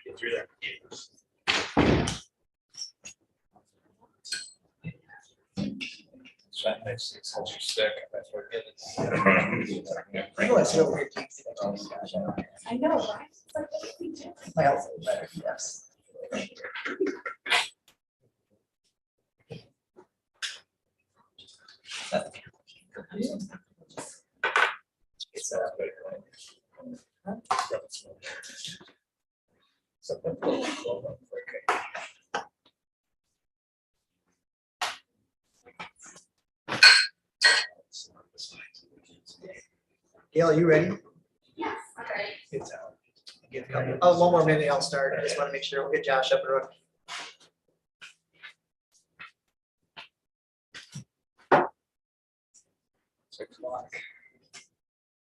Get through that. That makes it such a sick. That's what it is. I know it's real weird. I know, right? It's like, what did we do? My health is better, yes. It's Gail, you ready? Yes, all right. It's out. Give a couple- Oh, one more minute, I'll start. I just want to make sure we'll get Josh up and running.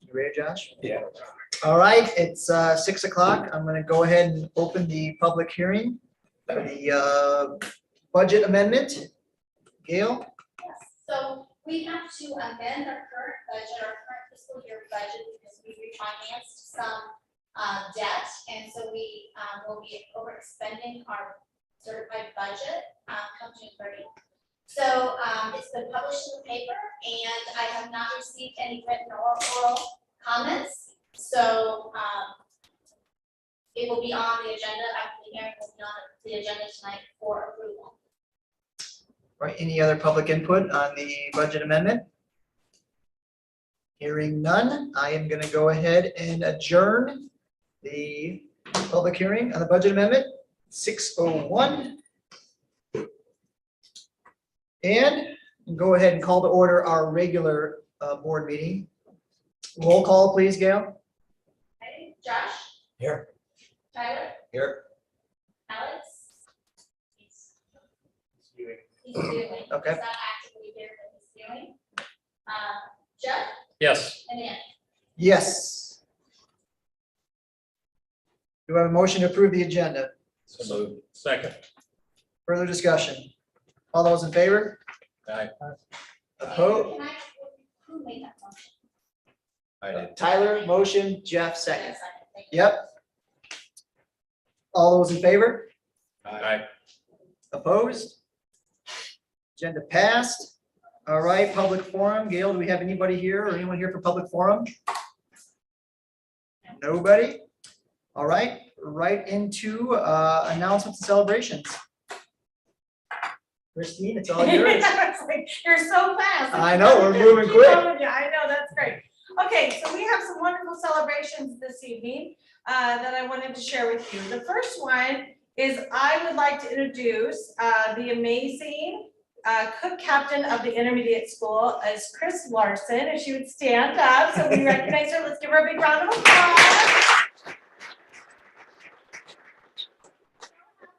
You ready, Josh? Yeah. All right, it's 6 o'clock. I'm going to go ahead and open the public hearing for the budget amendment. Gail? Yes, so we have to amend our current budget, our current fiscal year budget, because we refinanced some debt. And so we will be overexpending our certified budget come June 30th. So it's been published in the paper, and I have not received any written or oral comments. So it will be on the agenda after the hearing, will be on the agenda tonight for approval. Right, any other public input on the budget amendment? Hearing none, I am going to go ahead and adjourn the public hearing on the budget amendment, 6:01. And go ahead and call to order our regular board meeting. Roll call, please, Gail. Okay, Josh? Here. Tyler? Here. Alex? He's doing. Okay. He's not actively here, but he's doing. Jeff Yes. and Ann. Yes. Do I have a motion to approve the agenda? So second. Further discussion? All those in favor? Aye. Opposed? Can I, who made that motion? I did. Tyler, motion, Jeff, second. Yes, thank you. Yep. All those in favor? Aye. Opposed? Agenda passed. All right, public forum. Gail, do we have anybody here or anyone here for public forum? Nobody? All right, right into announcements and celebrations. Christine, it's all yours. You're so fast. I know, we're moving quick. Yeah, I know, that's great. Okay, so we have some wonderful celebrations this evening that I wanted to share with you. The first one is I would like to introduce the amazing cook captain of the intermediate school is Chris Larson. If she would stand up so we recognize her, let's give her a big round of applause.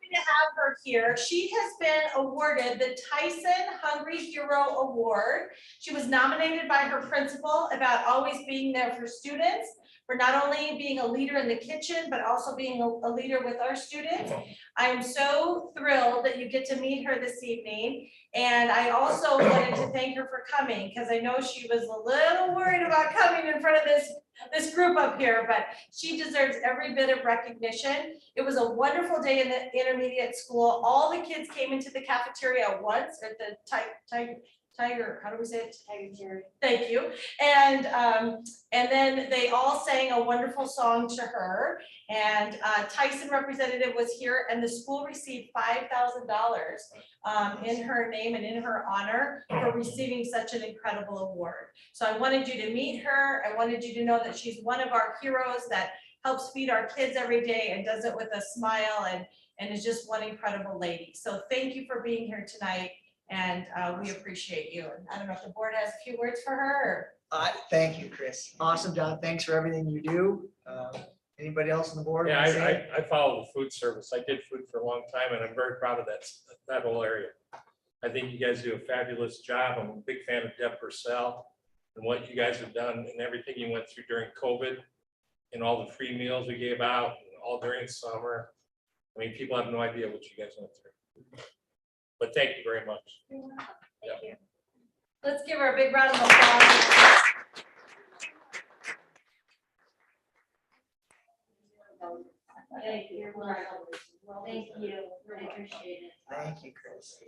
To have her here. She has been awarded the Tyson Hungry Hero Award. She was nominated by her principal about always being there for students, for not only being a leader in the kitchen, but also being a leader with our students. I am so thrilled that you get to meet her this evening. And I also wanted to thank her for coming because I know she was a little worried about coming in front of this group up here, but she deserves every bit of recognition. It was a wonderful day in the intermediate school. All the kids came into the cafeteria at once at the Tiger, how do we say it? Tiger. Thank you. And then they all sang a wonderful song to her. And Tyson representative was here, and the school received $5,000 in her name and in her honor for receiving such an incredible award. So I wanted you to meet her. I wanted you to know that she's one of our heroes that helps feed our kids every day and does it with a smile and is just one incredible lady. So thank you for being here tonight. And we appreciate you. And I don't know if the board has a few words for her. Thank you, Chris. Awesome, John. Thanks for everything you do. Anybody else on the board? Yeah, wanna say? I follow the food service. I did food for a long time and I'm very proud of that whole area. I think you guys do a fabulous job. I'm a big fan of Deb Purcell and what you guys have done and everything you went through during COVID and all the free meals we gave out, all during summer. I mean, people have no idea what you guys went through. But thank you very much. Thank you. Let's give her a big round of applause. Thank you. Thank you. Really appreciate it. Thank you, Chris.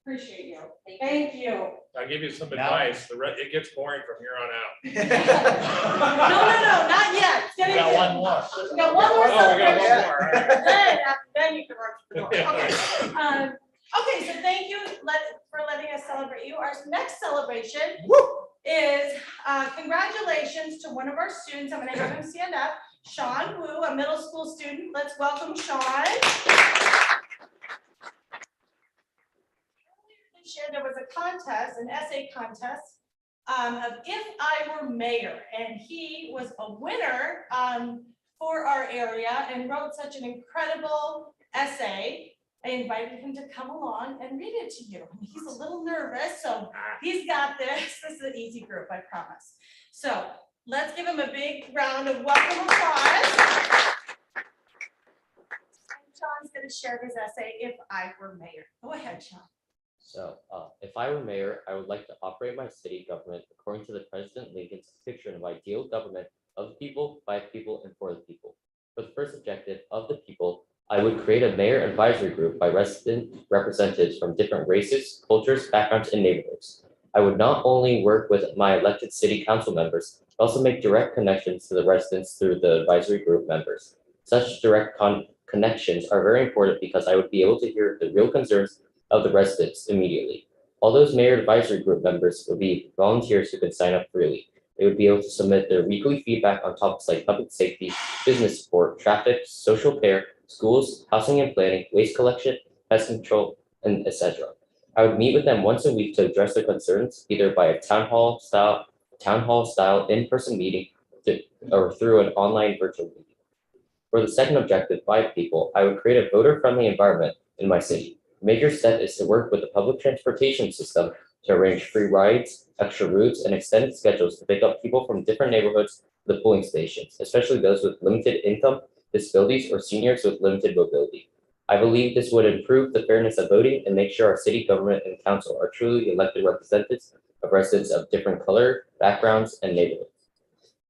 Appreciate you. Thank you. I'll give you some Now- advice. It gets boring from here on out. No, not yet. It's getting We got there. one more. We got one more Oh, we got celebration. one more. All right. Then you can run to the door. Okay. Okay, so thank you for letting us celebrate you. Our next celebration is congratulations to one of our students. I'm gonna have him stand up. Sean Wu, a middle school student. Let's welcome Sean. This year there was a contest, an essay contest of If I Were Mayor, and he was a winner for our area and wrote such an incredible essay. I invited him to come along and read it to you. He's a little nervous, so he's got this. This is an easy group, I promise. So let's give him a big round of welcome applause. And Sean's going to share his essay, If I Were Mayor. Go ahead, Sean. So, if I were mayor, I would like to operate my city government according to the President Lincoln's picture of ideal government of the people, by the people, and for the people. For the first objective of the people, I would create a mayor advisory group by resident representatives from different races, cultures, backgrounds, and neighborhoods. I would not only work with my elected city council members, but also make direct connections to the residents through the advisory group members. Such direct connections are very important because I would be able to hear the real concerns of the residents immediately. All those mayor advisory group members would be volunteers who can sign up freely. They would be able to submit their weekly feedback on topics like public safety, business support, traffic, social care, schools, housing and planning, waste collection, pest control, and etc. I would meet with them once a week to address their concerns, either by a town hall style in-person meeting or through an online virtual meeting. For the second objective, by people, I would create a voter-friendly environment in my city. A major step is to work with the public transportation system to arrange free rides, extra routes, and extended schedules to pick up people from different neighborhoods to the polling stations, especially those with limited income, disabilities, or seniors with limited mobility. I believe this would improve the fairness of voting and make sure our city government and council are truly elected representatives of residents of different color, backgrounds, and neighborhoods.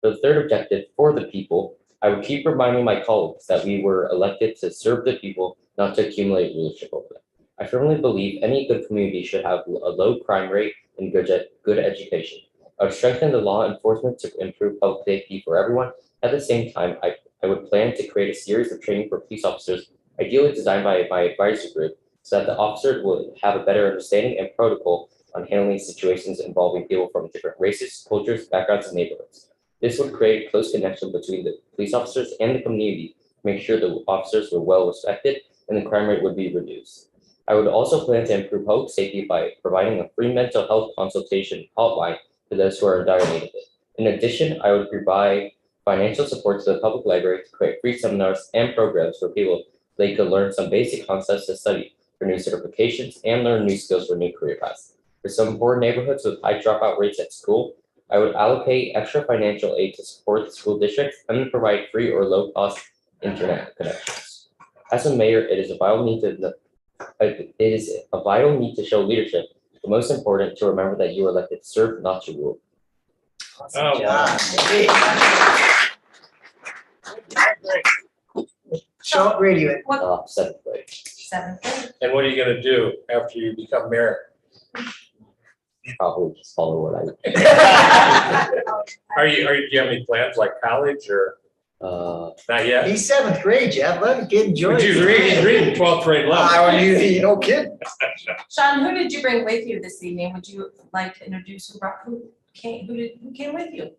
For the third objective, for the people, I would keep reminding my colleagues that we were elected to serve the people, not to accumulate rulership over them. I firmly believe any good community should have a low crime rate and good education. I would strengthen the law enforcement to improve public safety for everyone. At the same time, I would plan to create a series of training for police officers, ideally designed by my advisory group, so that the officer will have a better understanding and protocol on handling situations involving people from different races, cultures, backgrounds, and neighborhoods. This would create a close connection between the police officers and the community, make sure the officers were well respected and the crime rate would be reduced. I would also plan to improve public safety by providing a free mental health consultation hotline for those who are in dire need of it. In addition, I would provide financial support to the public library to create free seminars and programs for people so they could learn some basic concepts to study for new certifications and learn new skills for new career paths. For some poor neighborhoods with high dropout rates at school, I would allocate extra financial aid to support the school districts and provide free or low-cost internet connections. As a mayor, it is a vital need to show leadership, but most important, to remember that you are elected to serve, not to rule. Awesome Oh, wow. job. Show up ready with. 7th grade. 7th grade. And what are you gonna do after you become mayor? Probably just follow what I. Do you have any plans like college or not yet? He's 7th grade, Jeff. Let the kid enjoy. But he's reading 12th grade level. You no kid. Sean, who did you bring with you this evening? Would you like to introduce who came with you?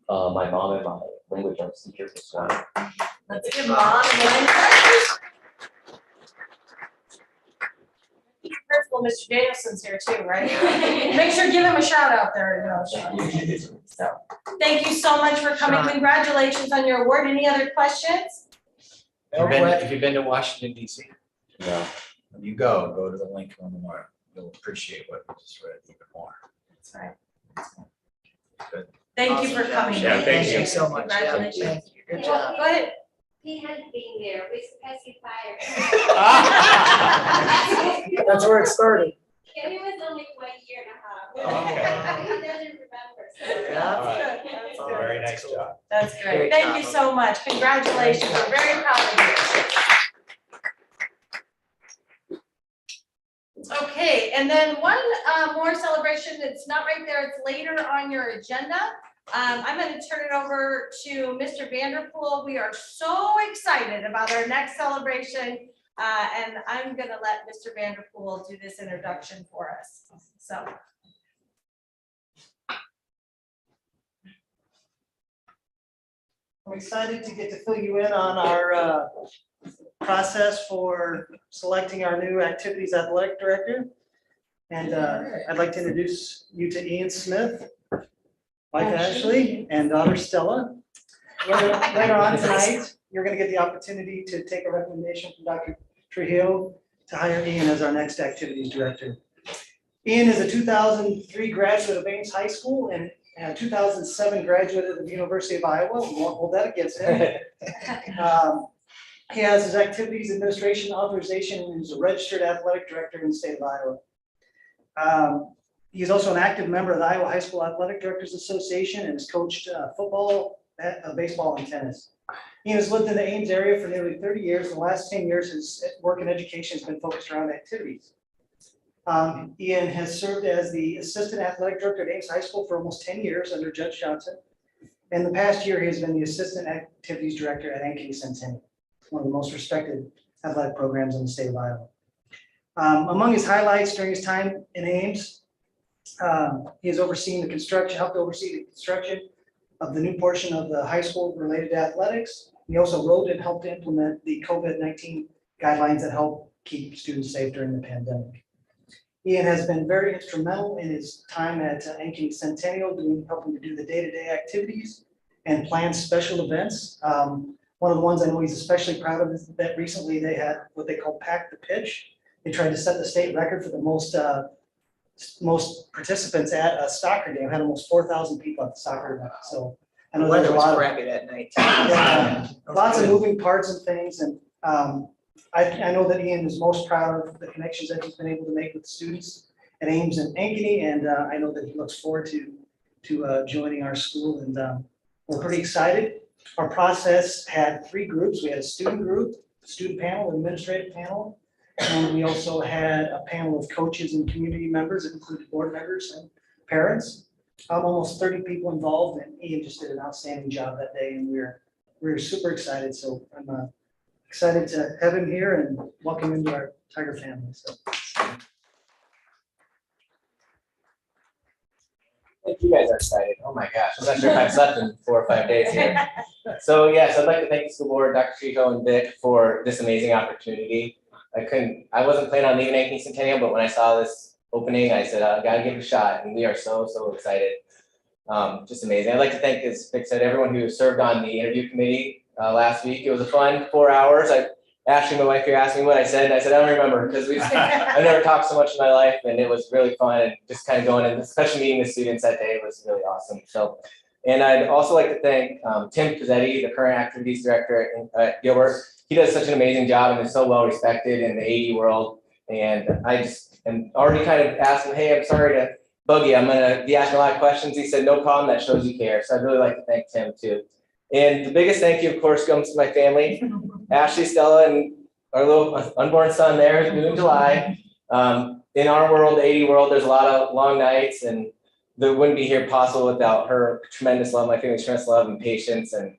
My mom and my language arts teacher for swimming. Let's give Mom a hand. principal, Mr. Danielson's here too, right? Make sure, give him a shout out there, you know, Sean. So, thank you so much for coming. Sean. Congratulations on your award. Any other questions? Have you been to Washington DC? No. When you go to the Lincoln Memorial. You'll appreciate what you just read even more. That's right. Good. Thank you for Awesome, coming. Yeah, thank Thank you so much. Yeah, Congratulations. thank you. Good job. Go ahead. He had been there, we're supposed to fire. That's where it started. And it was only 1 year and a half. Okay. He doesn't remember, so. Yeah. All right. Good. That's Oh, good. Very nice job. That's great. Great Thank job. you so much. Congratulations. We're very proud of you. Okay, and then one more celebration. It's not right there. It's later on your agenda. I'm going to turn it over to Mr. Vanderpool. We are so excited about our next celebration. And I'm going to let Mr. Vanderpool do this introduction for us. So. I'm excited to get to fill you in on our process for selecting our new activities athletic director. And I'd like to introduce you to Ian Smith, wife Ashley, and daughter Stella. Later on tonight, you're going to get the opportunity to take a recommendation from Dr. Trujillo to hire Ian as our next activities director. Ian is a 2003 graduate of Ames High School and a 2007 graduate of the University of Iowa. We won't hold that against him. He has his activities administration authorization and is a registered athletic director in the state of Iowa. He's also an active member of the Iowa High School Athletic Directors Association and has coached football, baseball, and tennis. He has lived in the Ames area for nearly 30 years. In the last 10 years, his work in education has been focused around activities. Ian has served as the assistant athletic director at Ames High School for almost 10 years under Judge Johnson. In the past year, he has been the assistant activities director at Ankeny Centennial, one of the most respected athletic programs in the state of Iowa. Among his highlights during his time in Ames, he has overseen the construction, helped oversee the construction of the new portion of the high school related to athletics. He also wrote and helped implement the COVID-19 guidelines that help keep students safe during the pandemic. Ian has been very instrumental in his time at Ankeny Centennial, helping to do the day-to-day activities and plan special events. One of the ones I know he's especially proud of is that recently they had what they call Pack the Pitch. They tried to set the state record for the most participants at a soccer game, had almost 4,000 people at the soccer event. So I know there's Weather a was lot of, crappy that night. yeah, lots of moving parts and things. And I know that Ian is most proud of the connections that he's been able to make with students at Ames and Ankeny. And I know that he looks forward to joining our school. And we're pretty excited. Our process had 3 groups. We had a student group, student panel, administrative panel. And we also had a panel of coaches and community members that included board members and parents. Almost 30 people involved, and Ian just did an outstanding job that day, and we're super excited. So I'm excited to have him here and welcome him to our Tiger family. So. I think you guys are excited. Oh my gosh, I'm not sure if I've slept in 4 or 5 days here. So yes, I'd like to thank the school board, Dr. Chico and Vic for this amazing opportunity. I wasn't planning on leaving Ankeny Centennial, but when I saw this opening, I said, I gotta give it a shot, and we are so excited. Just amazing. I'd like to thank, as Vic said, everyone who served on the interview committee last week. It was a fun 4 hours. Ashley, my wife here, asked me what I said, and I said, I don't remember, because I've never talked so much in my life, and it was really fun, and just kind of going in, especially meeting the students that day was really awesome. So, and I'd also like to thank Tim Pizzetti, the current activities director at Gilbert. He does such an amazing job and is so well respected in the AD world. And I just am already kind of asking, hey, I'm sorry to bug you. I'm gonna be asking a lot of questions. He said, no problem, that shows you care. So I'd really like to thank Tim too. And the biggest thank you, of course, comes to my family, Ashley, Stella, and our little unborn son there, due in July. In our world, the AD world, there's a lot of long nights, and that wouldn't be here possible without her tremendous love, my family's tremendous love and patience. And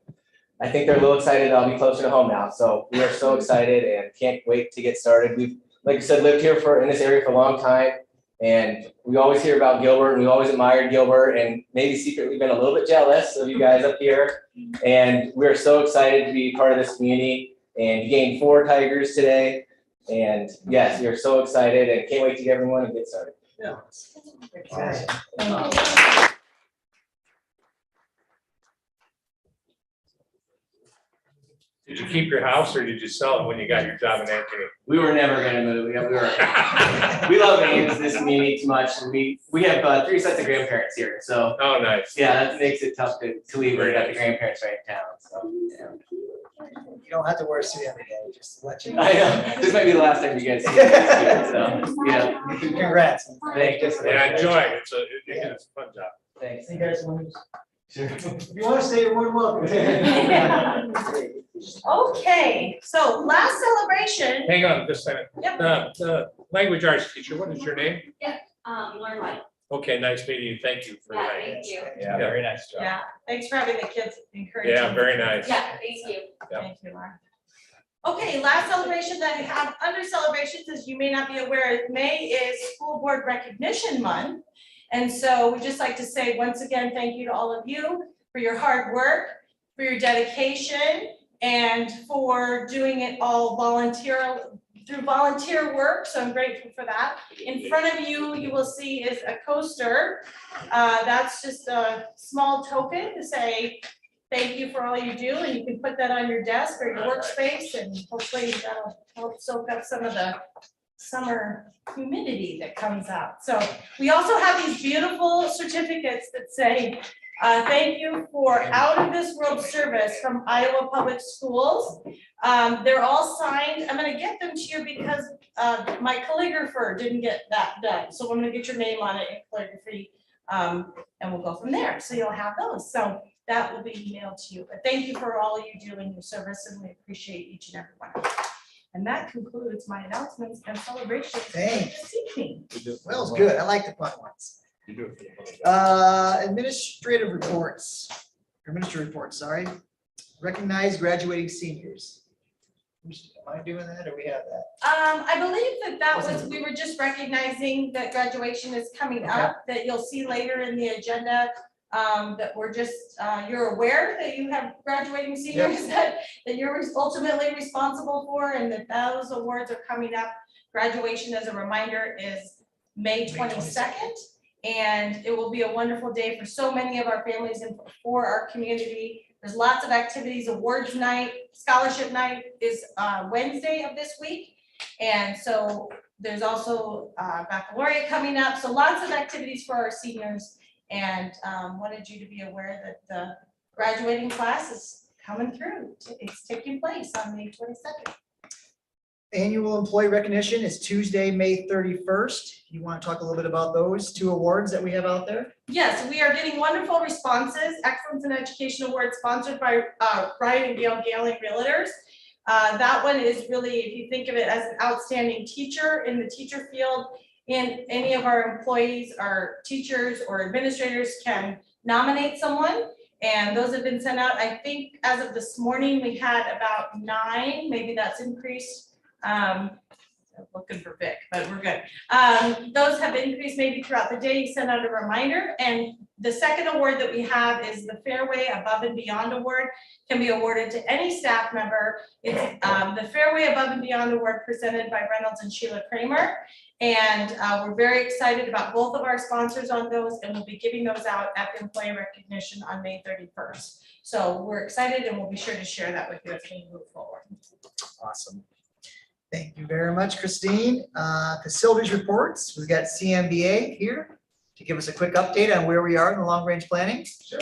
I think they're a little excited that I'll be closer to home now. So we are so excited and can't wait to get started. We've, like I said, lived here in this area for a long time. And we always hear about Gilbert, and we've always admired Gilbert, and maybe secretly been a little bit jealous of you guys up here. And we're so excited to be part of this community. And you gained 4 Tigers today. And yes, we are so excited and can't wait to get everyone and get started. Okay. Did you keep your house or did you sell it when you got your job in Ankeny? We were never gonna move. Yeah, we love Ames, this community too much, and we have 3 sets of grandparents here, so Oh, nice. yeah, that makes it tough to leave when you got the grandparents right in town, so. Yeah. You don't have to wear a suit every day, just to let you know. I know, this might be the last time you guys see us here, so, yeah. Congrats. Thank you. Yeah, enjoy it. It's a fun job. Thanks. See you guys when you- Sure. If you want to stay, you're more than welcome. Okay, so last celebration, Hang on just a second. Yep. The language arts teacher, what is your name? Learn life. Okay, nice meeting you. Thank you for Yeah, tonight. thank you. Yeah, very nice job. yeah, thanks for having the kids encouraging. Yeah, very nice. Yeah, thank you. Yeah. Thank you, Laura. Okay, last celebration that I have under celebrations, as you may not be aware, May is School Board Recognition Month. And so we'd just like to say, once again, thank you to all of you for your hard work, for your dedication, and for doing it all through volunteer work, so I'm grateful for that. In front of you, you will see is a coaster. That's just a small token to say thank you for all you do, and you can put that on your desk or your workspace, and hopefully that'll help soak up some of the summer humidity that comes out. So we also have these beautiful certificates that say, thank you for out of this world service from Iowa Public Schools. They're all signed. I'm gonna get them to you because my calligrapher didn't get that done. So I'm gonna get your name on it in calligraphy, and we'll go from there. So you'll have those. So that will be emailed to you. But thank you for all you do in your service, and we appreciate each and every one. And that concludes my announcements and celebrations Thanks. this evening. Well, it's good. I like the fun ones. You do it for the public. Administrative reports, sorry. Recognize graduating seniors. Am I doing that or we have that? I believe that was, we were just recognizing that graduation is coming up, that you'll see later in the agenda. That we're just, you're aware that you have graduating seniors that you're ultimately responsible for, and that those awards are coming up. Graduation, as a reminder, is May 22nd. And it will be a wonderful day for so many of our families and for our community. There's lots of activities. Awards night, scholarship night is Wednesday of this week. And so there's also baccalaureate coming up. So lots of activities for our seniors. And wanted you to be aware that the graduating class is coming through. It's taking place on May 22nd. Annual employee recognition is Tuesday, May 31st. You want to talk a little bit about those 2 awards that we have out there? Yes, we are getting wonderful responses. Excellence in Education Award sponsored by Brian and Gail Gailing Realtors. That one is really, if you think of it as an outstanding teacher in the teacher field, and any of our employees, our teachers or administrators can nominate someone. And those have been sent out. I think as of this morning, we had about 9, maybe that's increased. I'm looking for Vic, but we're good. Those have increased maybe throughout the day. You send out a reminder. And the second award that we have is the Fairway Above and Beyond Award, can be awarded to any staff member. It's the Fairway Above and Beyond Award presented by Reynolds and Sheila Kramer. And we're very excited about both of our sponsors on those, and we'll be giving those out at the employee recognition on May 31st. So we're excited, and we'll be sure to share that with you as we move forward. Awesome. Thank you very much, Christine. Facilities reports, we've got CMBA here to give us a quick update on where we are in the long-range planning. Sure.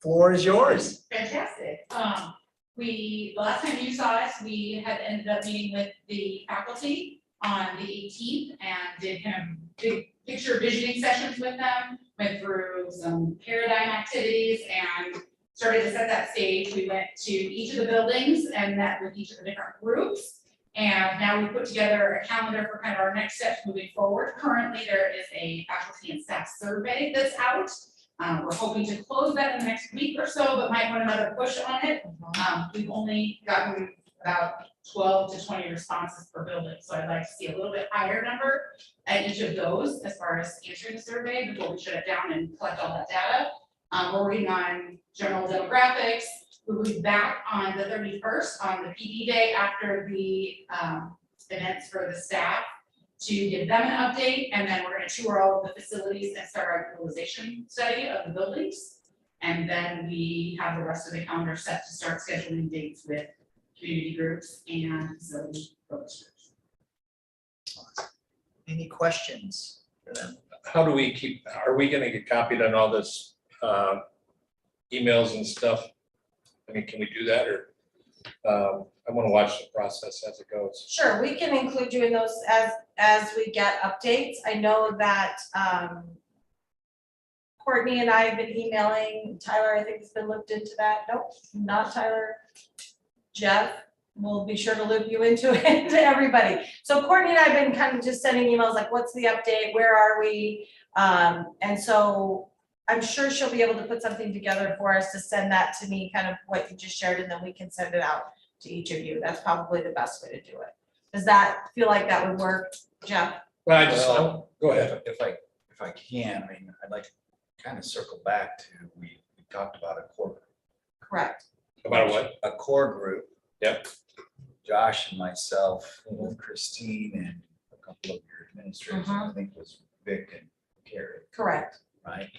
Floor is yours. Fantastic. Last time you saw us, we had ended up meeting with the faculty on the 18th and did kind of big picture visioning sessions with them, went through some paradigm activities and started to set that stage. We went to each of the buildings and met with each of the different groups. And now we put together a calendar for kind of our next steps moving forward. Currently, there is a faculty and staff survey that's out. We're hoping to close that in the next week or so, but might want another push on it. We've only gotten about 12 to 20 responses per building. So I'd like to see a little bit higher number at each of those as far as answering the survey before we shut it down and collect all that data. We're working on general demographics. We'll be back on the 31st on the PD day after the events for the staff to give them an update, and then we're gonna tour all of the facilities and start our utilization study of the buildings. And then we have the rest of the calendar set to start scheduling dates with community groups and facility focus groups. Any questions for them? How do we keep, are we gonna get copied on all this, emails and stuff? I mean, can we do that, or, I wanna watch the process as it goes. Sure, we can include you in those as we get updates. I know that Courtney and I have been emailing, Tyler, I think has been looked into that. Nope, not Tyler. Jeff, we'll be sure to loop you into it, to everybody. So Courtney and I have been kind of just sending emails like, what's the update? Where are we? And so I'm sure she'll be able to put something together for us to send that to me, kind of what you just shared, and then we can send it out to each of you. That's probably the best way to do it. Does that feel like that would work, Jeff? Well, I just, Well, go ahead. If I can, I mean, I'd like to kind of circle back to, we talked about a core, Correct. About what? a core group. Yep. Josh and myself, and Christine and a couple of your administrators, I think was Vic and Carrie, Correct. right?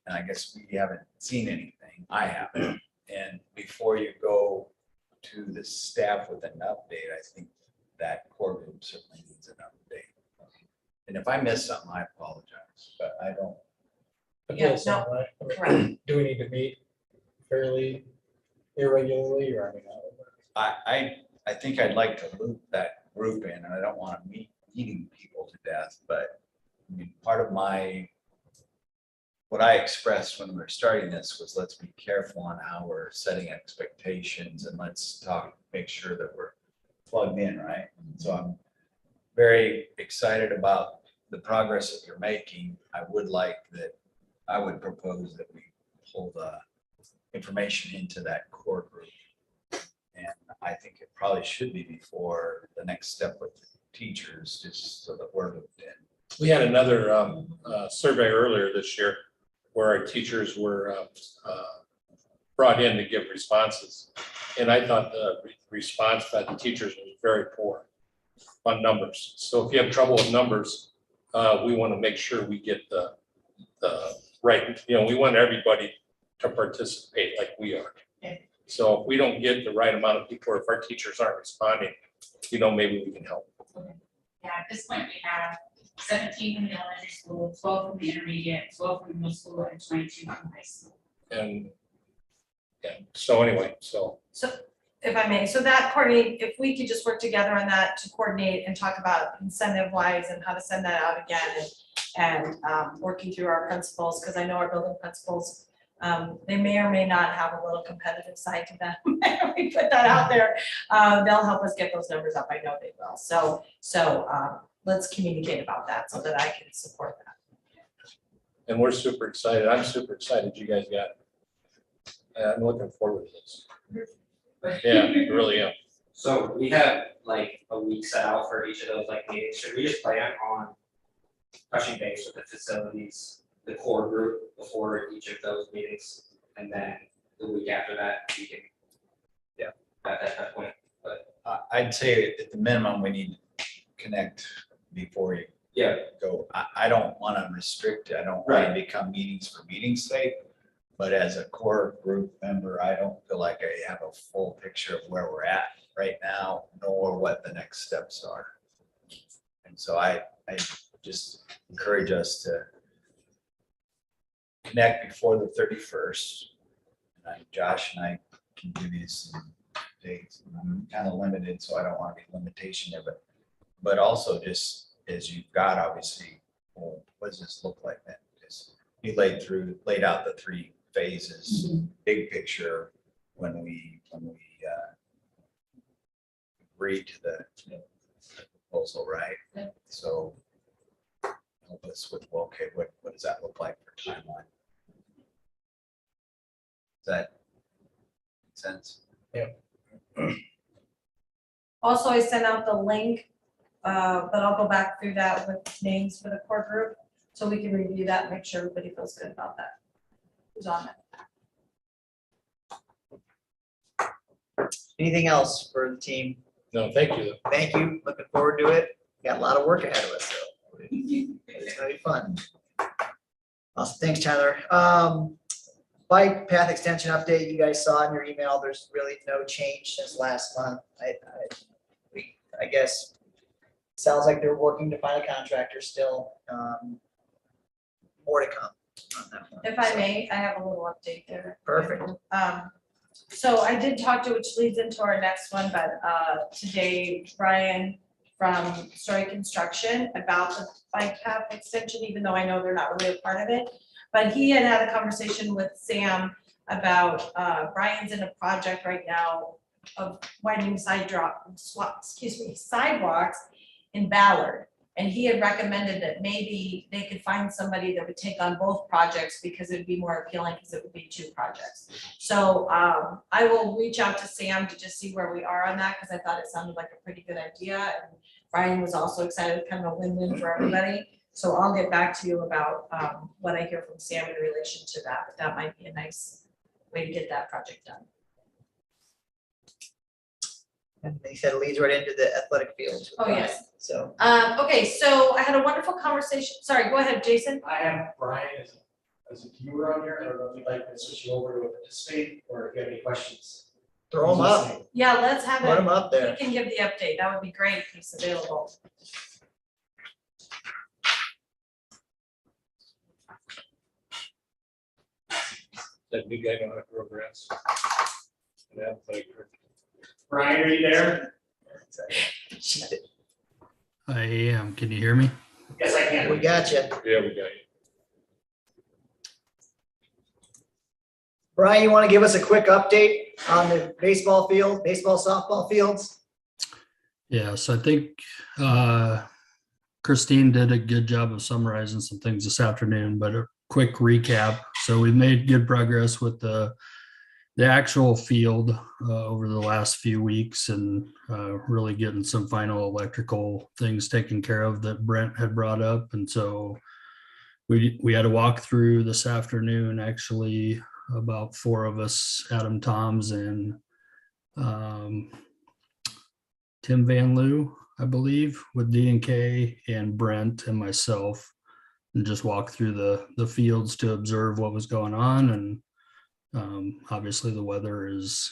And I guess we haven't seen anything. I haven't. And before you go to the staff with an update, I think that core group certainly needs an update. And if I missed something, I apologize, but I don't. Yeah, no, correct. Do we need to meet fairly irregularly, or I mean? I think I'd like to loop that group in, and I don't want to eating people to death, but I mean, part of what I expressed when we were starting this was, let's be careful on how we're setting expectations, and let's make sure that we're plugged in, right? So I'm very excited about the progress that you're making. I would propose that we pull the information into that core group. And I think it probably should be before the next step with teachers, just so that we're looped in. We had another survey earlier this year where our teachers were brought in to give responses. And I thought the response by the teachers was very poor on numbers. So if you have trouble with numbers, we want to make sure we get the right, we want everybody to participate like we are. So if we don't get the right amount of people, or if our teachers aren't responding, maybe we can help. Yeah, at this point, we have 17 from the elementary school, 12 from the intermediate, 12 from the middle school, and 22 from high school. And so anyway, So if I may, so that Courtney, if we could just work together on that to coordinate and talk about incentive wise and how to send that out again, and working through our principals, because I know our building principals, they may or may not have a little competitive side to them. We put that out there. They'll help us get those numbers up. I know they will. So let's communicate about that so that I can support that. and we're super excited. I'm super excited you guys got it. And I'm looking forward to this. Yeah, I really am. So we have like a week set out for each of those like meetings. Should we just plan on touching base with the facilities, the core group before each of those meetings? And then the week after that, we can, at that point, but I'd say at the minimum, we need to connect before you go. I don't want to restrict it. I don't want to become meetings for meetings' sake. But as a core group member, I don't feel like I have a full picture of where we're at right now, nor what the next steps are. And so I just encourage us to connect before the 31st. And Josh and I can give you some dates. I'm kind of limited, so I don't want to be limitation there, but also just as you've got, obviously, well, what does this look like then? Just you laid out the three phases, big picture, when we agreed to the proposal, right? So help us with, well, okay, what does that look like for timeline? Does that make sense? Also, I sent out the link, but I'll go back through that with names for the core group, so we can review that and make sure everybody feels good about that. Who's on it? Anything else for the team? No, thank you. Thank you. Looking forward to it. Got a lot of work ahead of us, so it's gonna be fun. Awesome. Thanks, Tyler. Bike path extension update, you guys saw in your email, there's really no change since last month. I guess, sounds like they're working to find a contractor still. More to come on that one. If I may, I have a little update there. Perfect. So I did talk to, which leads into our next one, but today Brian from Story Construction about the bike path extension, even though I know they're not really a part of it. But he had a conversation with Sam about, Brian's in a project right now of widening sidewalks in Ballard. And he had recommended that maybe they could find somebody that would take on both projects because it would be more appealing because it would be 2 projects. So I will reach out to Sam to just see where we are on that, because I thought it sounded like a pretty good idea. And Brian was also excited, kind of a win-win for everybody. So I'll get back to you about what I hear from Sam in relation to that, but that might be a nice way to get that project done. And they said it leads right into the athletic field. Oh, yes. So, Okay, so I had a wonderful conversation. Sorry, go ahead, Jason. I have Brian as a viewer on here. I don't know if you'd like to switch you over to participate or if you have any questions. throw them up, Yeah, let's have put them him. up there. He can give the update. That would be great if he's available. That big guy don't have to grow grass. Yeah, like. Brian, are you there? I am. Can you hear me? Yes, I can. We got you. Yeah, we got you. Brian, you want to give us a quick update on the baseball field, baseball, softball fields? Yes, I think Christine did a good job of summarizing some things this afternoon, but a quick recap. So we've made good progress with the actual field over the last few weeks, and really getting some final electrical things taken care of that Brent had brought up. And so we had a walk through this afternoon, actually, about 4 of us, Adam Toms and Tim Van Loo, I believe, with D&K and Brent and myself, and just walk through the fields to observe what was going on. And obviously the weather is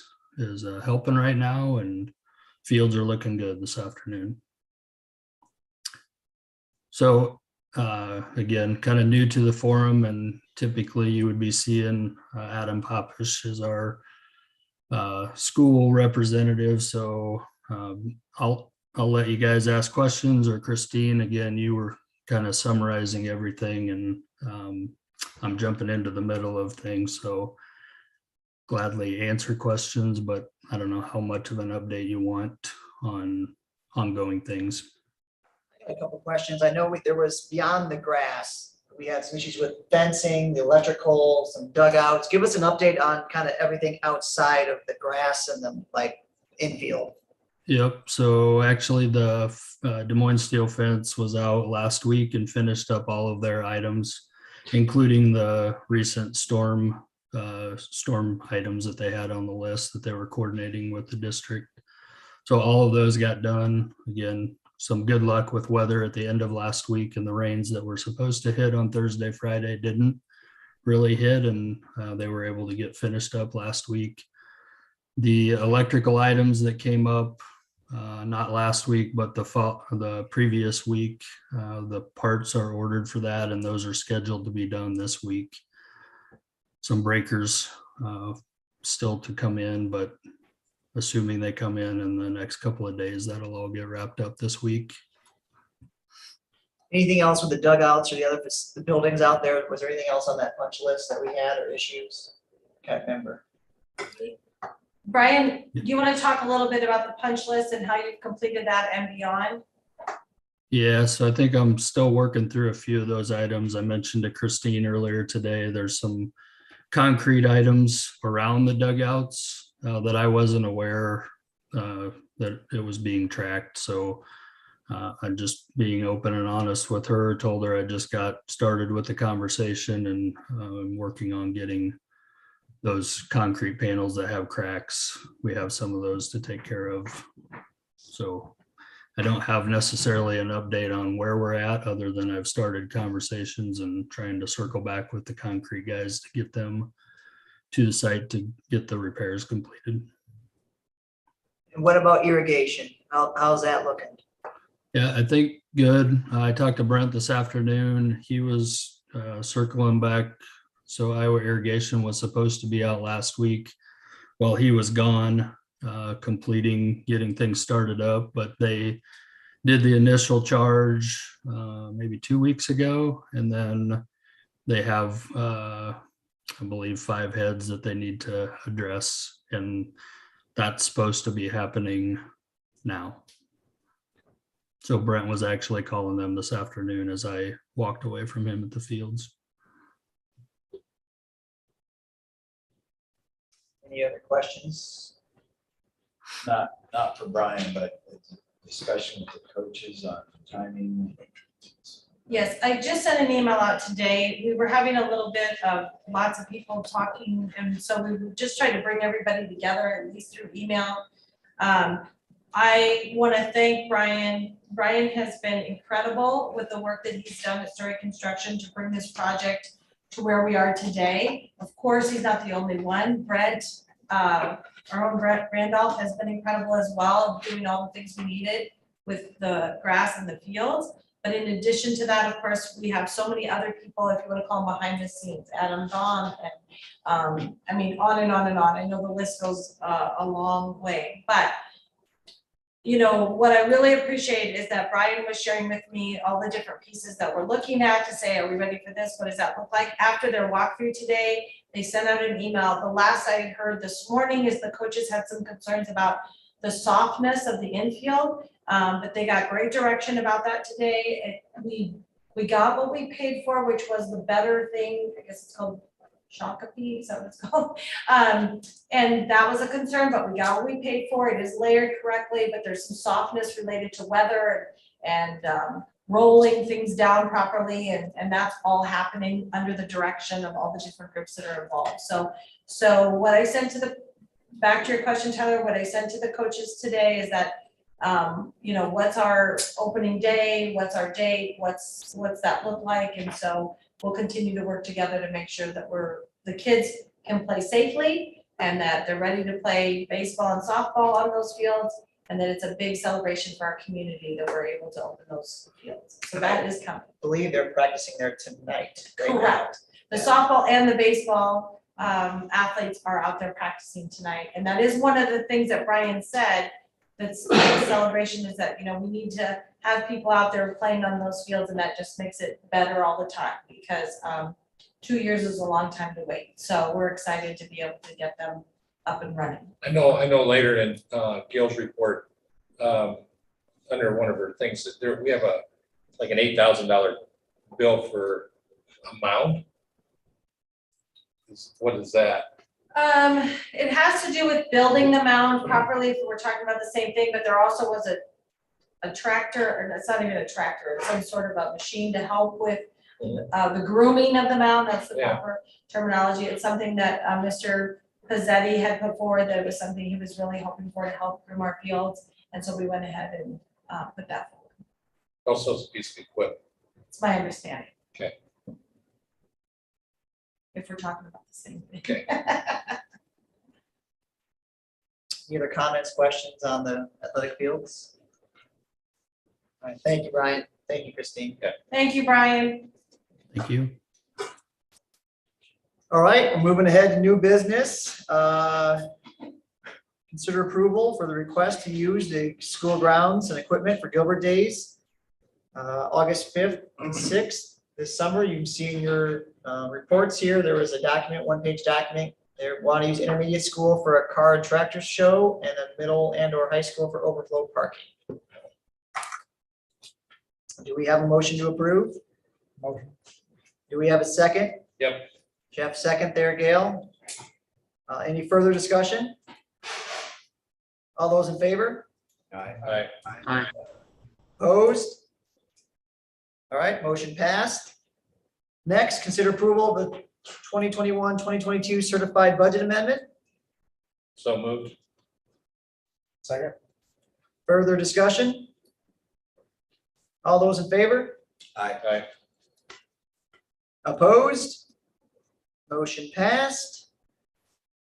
helping right now, and fields are looking good this afternoon. So again, kind of new to the forum, and typically you would be seeing Adam Popish as our school representative. So I'll let you guys ask questions, or Christine, again, you were kind of summarizing everything, and I'm jumping into the middle of things, so gladly answer questions, but I don't know how much of an update you want on ongoing things. I got a couple questions. I know there was beyond the grass, we had some issues with fencing, the electrical, some dugouts. Give us an update on kind of everything outside of the grass and the infield. Yep. So actually the Des Moines Steel Fence was out last week and finished up all of their items, including the recent storm items that they had on the list that they were coordinating with the district. So all of those got done. Again, some good luck with weather at the end of last week, and the rains that were supposed to hit on Thursday, Friday didn't really hit, and they were able to get finished up last week. The electrical items that came up, not last week, but the previous week, the parts are ordered for that, and those are scheduled to be done this week. Some breakers still to come in, but assuming they come in the next couple of days, that'll all get wrapped up this week. Anything else with the dugouts or the buildings out there? Was there anything else on that punch list that we had, or issues? Can't remember. Brian, do you want to talk a little bit about the punch list and how you've completed that and beyond? Yeah, so I think I'm still working through a few of those items. I mentioned to Christine earlier today, there's some concrete items around the dugouts that I wasn't aware that it was being tracked. So I'm just being open and honest with her, told her I just got started with the conversation, and I'm working on getting those concrete panels that have cracks. We have some of those to take care of. So I don't have necessarily an update on where we're at, other than I've started conversations and trying to circle back with the concrete guys to get them to the site to get the repairs completed. And what about irrigation? How's that looking? Yeah, I think good. I talked to Brent this afternoon. He was circling back. So Iowa Irrigation was supposed to be out last week while he was gone, getting things started up, but they did the initial charge maybe 2 weeks ago, and then they have, I believe, 5 heads that they need to address, and that's supposed to be happening now. So Brent was actually calling them this afternoon as I walked away from him at the fields. Any other questions? Not for Brian, but it's a discussion with the coaches on timing. Yes, I just sent an email out today. We were having a little bit of lots of people talking, and so we just tried to bring everybody together, at least through email. I want to thank Brian. Brian has been incredible with the work that he's done at Story Construction to bring this project to where we are today. Of course, he's not the only one. Brent, our own Brent Randolph has been incredible as well, doing all the things we needed with the grass and the fields. But in addition to that, of course, we have so many other people, if you want to call them behind the scenes, Adam Don, and I mean, on and on and on. I know the list goes a long way, but you know, what I really appreciate is that Brian was sharing with me all the different pieces that we're looking at to say, are we ready for this? What does that look like? After their walkthrough today, they sent out an email. The last I had heard this morning is the coaches had some concerns about the softness of the infield, but they got great direction about that today. We got what we paid for, which was the better thing. I guess it's called Shakopee, is that what it's called? And that was a concern, but we got what we paid for. It is layered correctly, but there's some softness related to weather and rolling things down properly, and that's all happening under the direction of all the different groups that are involved. So what I sent to the, back to your question, Tyler, what I sent to the coaches today is that you know, what's our opening day, what's our date, what's that look like, and so we'll continue to work together to make sure that the kids can play safely and that they're ready to play baseball and softball on those fields, and that it's a big celebration for our community that we're able to open those fields. So that is coming. I believe they're practicing there tonight. right now. Correct. The softball and the baseball athletes are out there practicing tonight, and that is one of the things that Brian said. That's the celebration is that, you know, we need to have people out there playing on those fields, and that just makes it better all the time, because 2 years is a long time to wait. So we're excited to be able to get them up and running. I know later in Gail's report, under one of her things, that there, we have like an $8,000 bill for a mound. What is that? It has to do with building the mound properly, if we're talking about the same thing, but there also was a tractor, or it's not even a tractor, it's some sort of a machine to help with the grooming of the mound. That's the proper terminology. It's something that Mr. Pizzetti had put forward, that it was something he was really hoping for to help groom our fields, and so we went ahead and put that forward. Also, it's a piece of equipment. It's my understanding. Okay. If we're talking about the same thing. Okay. Any other comments, questions on the athletic fields? All right, thank you, Brian. Thank you, Christine. Thank you, Brian. Thank you. All right, we're moving ahead to new business. Consider approval for the request to use the school grounds and equipment for Gilbert Days, August 5th and 6th this summer. You can see in your reports here, there was a document, one-page document. They want to use intermediate school for a car and tractor show, and a middle and or high school for overflow parking. Do we have a motion to approve? Motion. Do we have a second? Yep. Jeff, second there, Gail. Any further discussion? All those in favor? Aye. Opposed? All right, motion passed. Next, consider approval of the 2021-2022 certified budget amendment. So moved. Second. Further discussion? All those in favor? Aye. Opposed? Motion passed.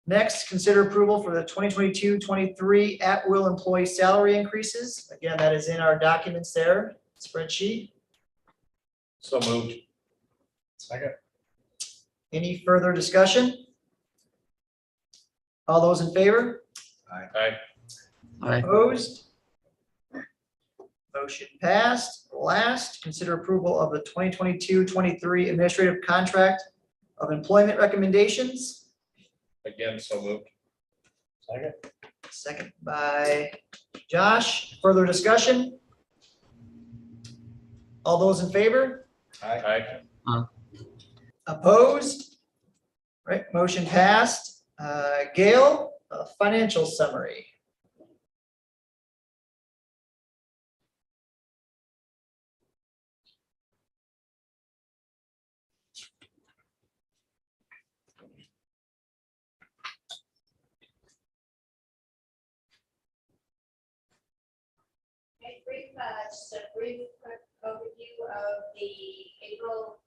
Next, consider approval for the 2022-23 at-will employee salary increases. Again, that is in our documents there, spreadsheet. So moved. Second. Any further discussion? All those in favor? Aye. Opposed? Motion passed. Last, consider approval of the 2022-23 administrative contract of employment recommendations. Again, so moved. Second. Second by Josh. Further discussion? All those in favor? Aye. Opposed? Right, motion passed. Gail, financial summary. Okay, just a brief quick overview of the April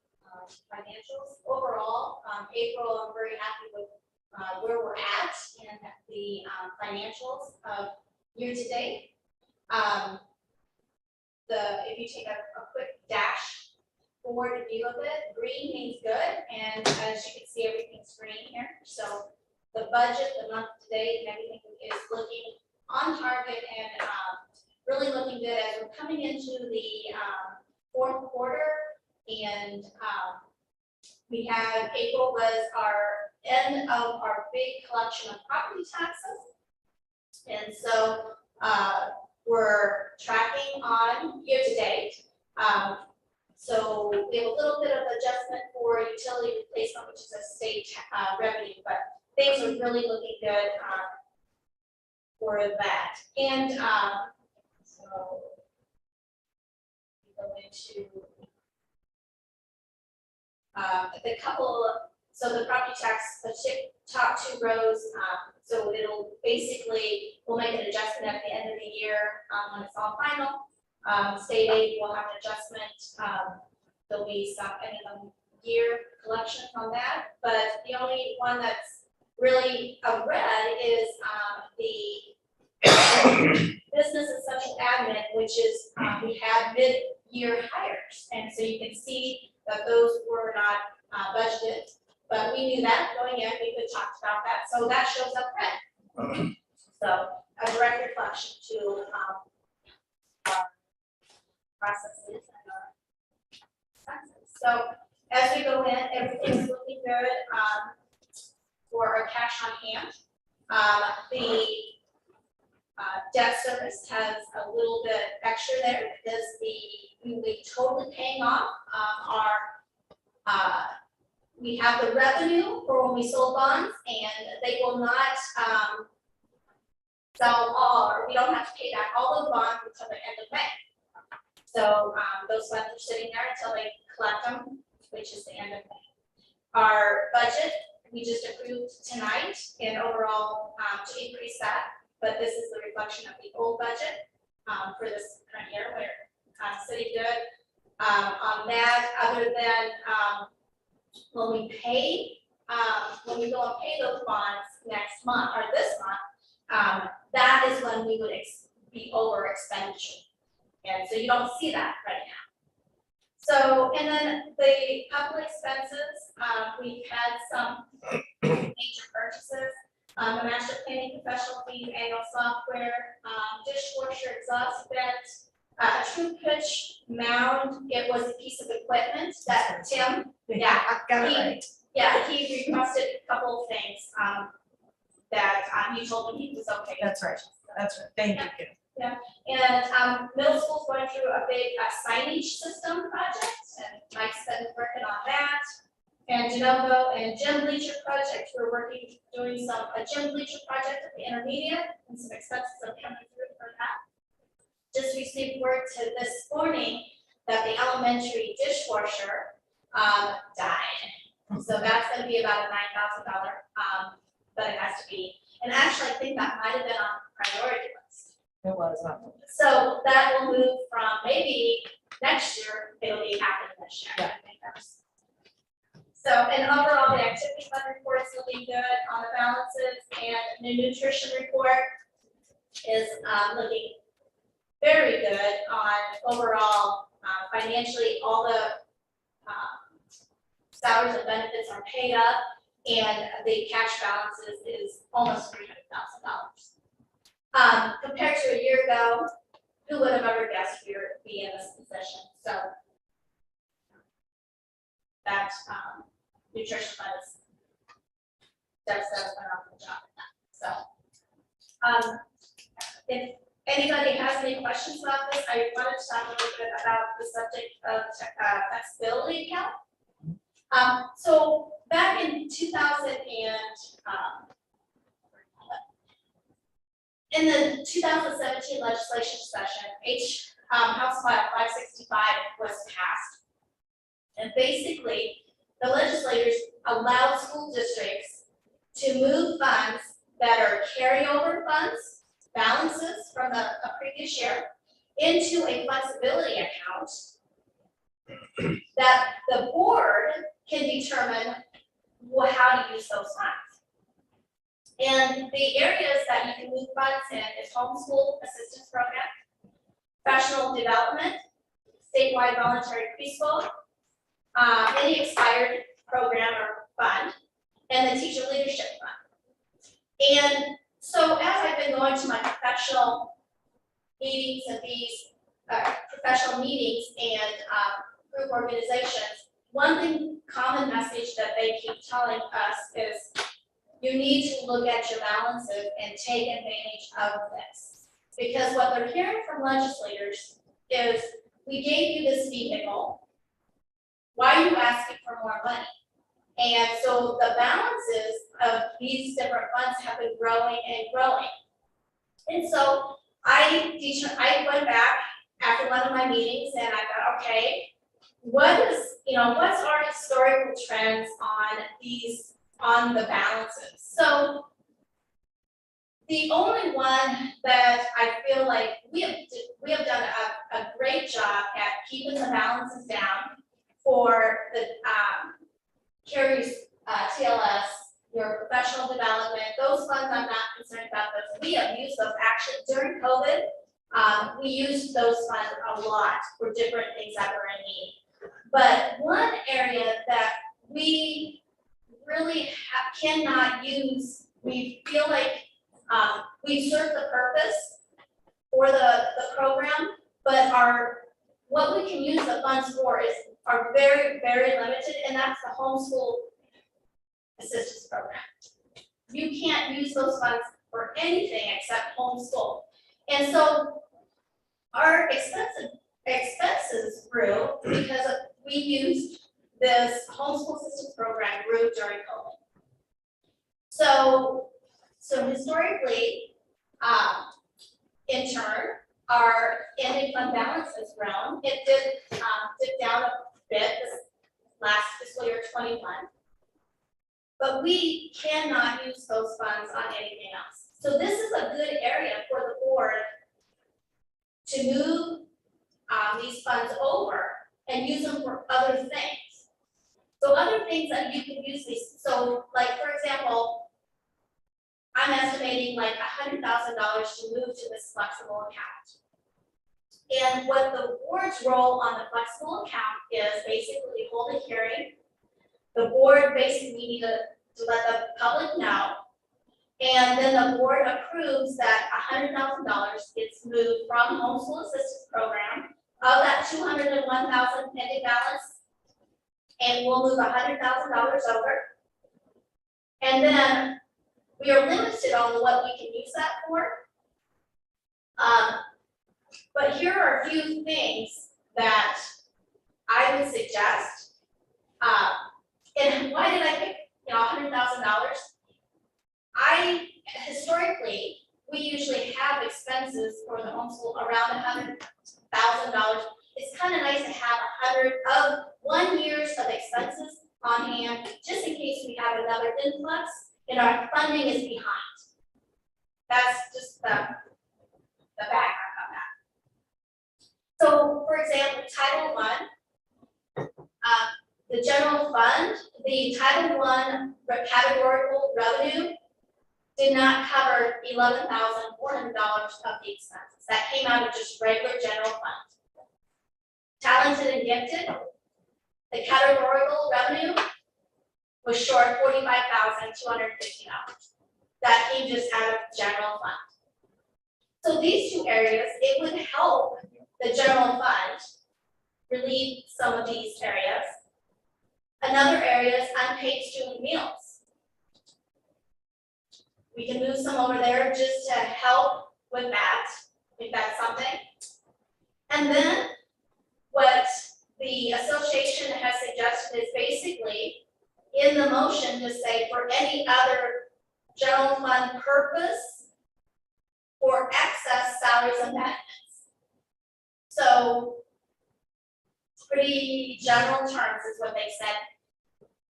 financials. Overall, April, I'm very happy with where we're at in the financials of year to date. If you take a quick dash forward view of it, green means good, and as you can see, everything's green here. So the budget, the month to date, and everything is looking on target and really looking good as we're coming into the fourth quarter. And we have April was our end of our big collection of property taxes. And so we're tracking on year to date. So we have a little bit of adjustment for utility replacement, which is a state revenue, but things are really looking good for that. And so we go into the couple, so the property tax, the top two rows, so it'll basically, we'll make an adjustment at the end of the year when it's all final. State aid will have an adjustment. There'll be some end of the year collections on that, but the only one that's really a red is the business and social admin, which is we had mid-year hires, and so you can see that those were not budgeted, but we knew that going in. We could talk about that, so that shows up red. So a direct reflection to our processes and our expenses. So as we go in, everything's looking good for our cash on hand. The debt service has a little bit extra there because we totally paying off we have the revenue for when we sold bonds, and they will not sell all, or we don't have to pay back all the bonds until the end of May. So those funds are sitting there until they collect them, which is the end of May. Our budget, we just approved tonight, and overall to increase that, but this is the reflection of the old budget for this current year. We're sitting good on that, other than when we pay, when we go and pay those bonds next month or this month, that is when we would be over expenditure. And so you don't see that right now. So, and then the couple expenses, we've had some major purchases, the master planning professional fees, annual software, dishwasher, exhaust vent, a true pitch mound. It was a piece of equipment that Tim, he requested a couple of things that you told him he was okay. That's right. Thank you. And middle school's going through a big signage system project, and Mike's been working on that. And DeNovo and gym bleacher project, we're doing a gym bleacher project at the intermediate, and some expenses are coming through for that. Just received word this morning that the elementary dishwasher died. So that's going to be about a $9,000, but it has to be. And actually, I think that might have been on the priority list. It was not. So that will move from maybe next year, it'll be happening this year. I think that's. So, and overall, the activity fund report is looking good on the balances, and the nutrition report is looking very good on overall financially, all the salaries and benefits are paid up, and the cash balances is almost $300,000. Compared to a year ago, who would have ever guessed we would be in this position? So that nutrition fund is does a phenomenal job at that. So if anybody has any questions about this, I wanted to talk a little bit about the subject of flexibility account. So back in 2000 in the 2017 legislation session, House File 565 was passed. And basically, the legislators allowed school districts to move funds that are carryover funds, balances from a previous year, into a flexibility account that the board can determine how to use those funds. And the areas that you can move funds in is homeschool assistance program, professional development, statewide voluntary preschool, any expired program or fund, and the teacher leadership fund. And so as I've been going to my professional meetings and these professional meetings and group organizations, one common message that they keep telling us is you need to look at your balances and take advantage of this. Because what they're hearing from legislators is, we gave you this vehicle, why are you asking for more money? And so the balances of these different funds have been growing and growing. And so I went back after one of my meetings and I thought, okay, what's our historical trends on the balances? So the only one that I feel like we have done a great job at keeping the balances down for the carries TLS, your professional development, those funds I'm not concerned about those. We have used those actually during COVID. We used those funds a lot for different things that were in need. But one area that we really cannot use, we feel like we serve the purpose for the program, but what we can use the funds for are very, very limited, and that's the homeschool assistance program. You can't use those funds for anything except homeschool. And so our expenses grew because we used this homeschool assistance program grew during COVID. So historically, in turn, our ending fund balance has grown. It did dip down a bit this last fiscal year 21. But we cannot use those funds on anything else. So this is a good area for the board to move these funds over and use them for other things. So other things that you can use these, so like for example, I'm estimating like $100,000 to move to this flexible account. And what the board's role on the flexible account is basically hold a hearing. The board basically need to let the public know. And then the board approves that $100,000 gets moved from homeschool assistance program of that $201,000 pending balance. And we'll move $100,000 over. And then we are limited on what we can use that for. But here are a few things that I would suggest. And why did I pick, $100,000? Historically, we usually have expenses for the homeschool around $100,000. It's kind of nice to have 1 year's of expenses on hand, just in case we have another influx and our funding is behind. That's just the background on that. So, for example, Title I, the general fund, the Title I categorical revenue did not cover $11,400 of the expenses. That came out of just regular general fund. Talented and gifted, the categorical revenue was short $45,250. That came just out of general fund. So these two areas, it would help the general fund relieve some of these areas. Another area is unpaid student meals. We can move some over there just to help with that, if that's something. And then what the association has suggested is basically in the motion to say for any other general fund purpose or excess salaries and benefits. So pretty general terms is what they said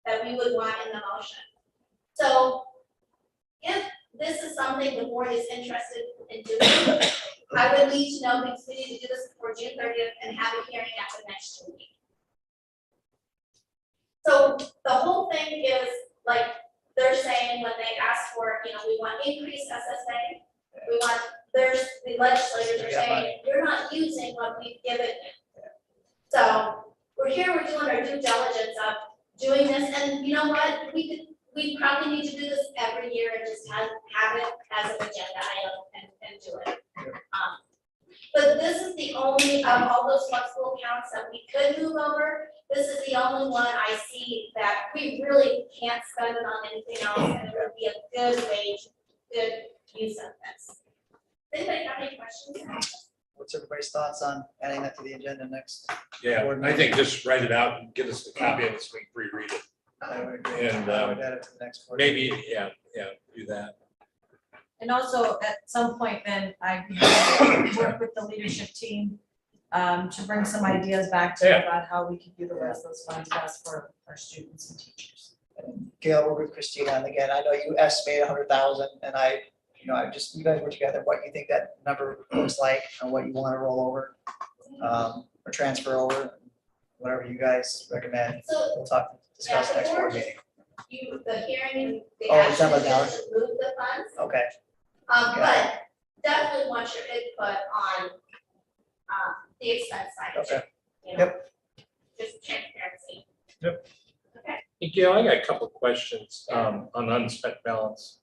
that we would want in the motion. So if this is something the board is interested in doing, I would need to know because we need to do this before June 30th and have a hearing at the next June meeting. So the whole thing is like they're saying when they ask for, you know, we want increased SSA, we want, there's the legislators are saying, you're not using what we've given you. So we're here, we're doing our due diligence of doing this, and you know what, we probably need to do this every year and just have it as an agenda item and do it. But this is the only of all those flexible accounts that we could move over. This is the only one I see that we really can't spend it on anything else, and it would be a good good use of this. Does anybody have any questions? What's everybody's thoughts on adding that to the agenda next? Yeah, I think just write it out and get us a copy of it so we can pre-read it. And Add it to the next board. maybe, yeah, do that. And also at some point then I work with the leadership team to bring some ideas back to you Yeah. about how we can utilize those funds best for our students and teachers. Gail, we're with Christina, and again, I know you estimated 100,000, and you guys were together, what you think that number looks like, and what you want to roll over, or transfer over, whatever you guys recommend, So, we'll discuss yeah, next board the meeting. the hearing, the Oh, we're action done is with that. just to move the funds. Okay, But definitely want your input on, the expense side. Okay. You know, Yep. just transparency. Hey, Gail, I got a couple of questions on unspent balance,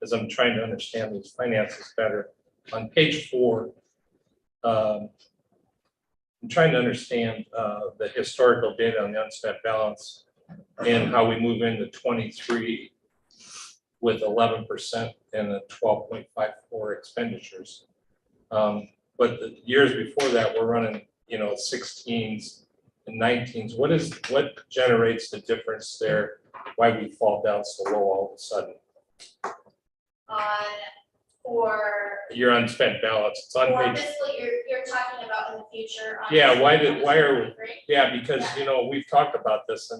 as I'm trying to understand these finances better. On page 4, I'm trying to understand the historical data on the unspent balance and how we move into 23 with 11% and a 12.54 expenditures. But the years before that, we're running, 16s and 19s. What generates the difference there? Why we fall down so low all of a sudden? For Your unspent balance, it's on page, fiscal, you're talking about in the future. on Yeah, why are we? 23. yeah, because, we've talked about this